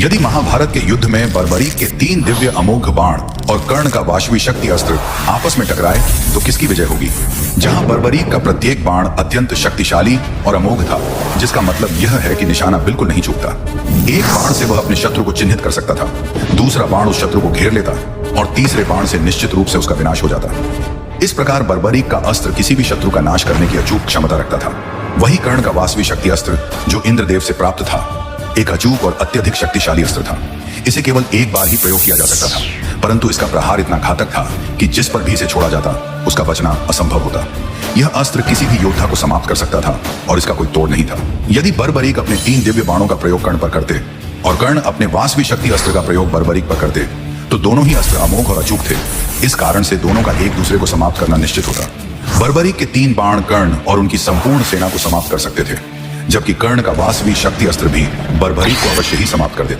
यदि महाभारत के युद्ध में बर्बरीक के 3 दिव्य अमोघ बाण और कर्ण का वाशवी शक्ति अस्त्र आपस में टकराए तो किसकी विजय होगी? जहां बर्बरीक का प्रत्येक बाण अत्यंत शक्तिशाली और अमोघ था, जिसका मतलब यह है कि निशाना बिल्कुल नहीं चूकता। एक बाण से वह अपने शत्रु को चिन्हित कर सकता था, दूसरा बाण उस शत्रु को घेर लेता और तीसरे बाण से निश्चित रूप से उसका विनाश हो जाता। इस प्रकार बर्बरीक का अस्त्र किसी भी शत्रु का नाश करने की अचूक क्षमता रखता था। वही कर्ण का वाशवी शक्ति अस्त्र जो इंद्रदेव से प्राप्त था, एक अचूक और अत्यधिक शक्तिशाली अस्त्र था। इसे केवल एक बार ही प्रयोग किया जा सकता था, परंतु इसका प्रहार इतना घातक था कि जिस पर भी इसे छोड़ा जाता उसका बचना असंभव होता। यह अस्त्र किसी भी योद्धा को समाप्त कर सकता था और इसका कोई तोड़ नहीं था। यदि बर्बरीक अपने 3 दिव्य बाणों का प्रयोग कर्ण पर करते और कर्ण अपने वाशवी शक्ति अस्त्र का प्रयोग बर्बरीक पर करते, तो दोनों ही अस्त्र अमोघ और अचूक थे। इस कारण से दोनों का एक दूसरे को समाप्त करना निश्चित होता। बर्बरीक के 3 बाण कर्ण और उनकी संपूर्ण सेना को समाप्त कर सकते थे, जबकि कर्ण का वाशवी शक्ति अस्त्र भी बर्बरीक को अवश्य ही समाप्त कर देता।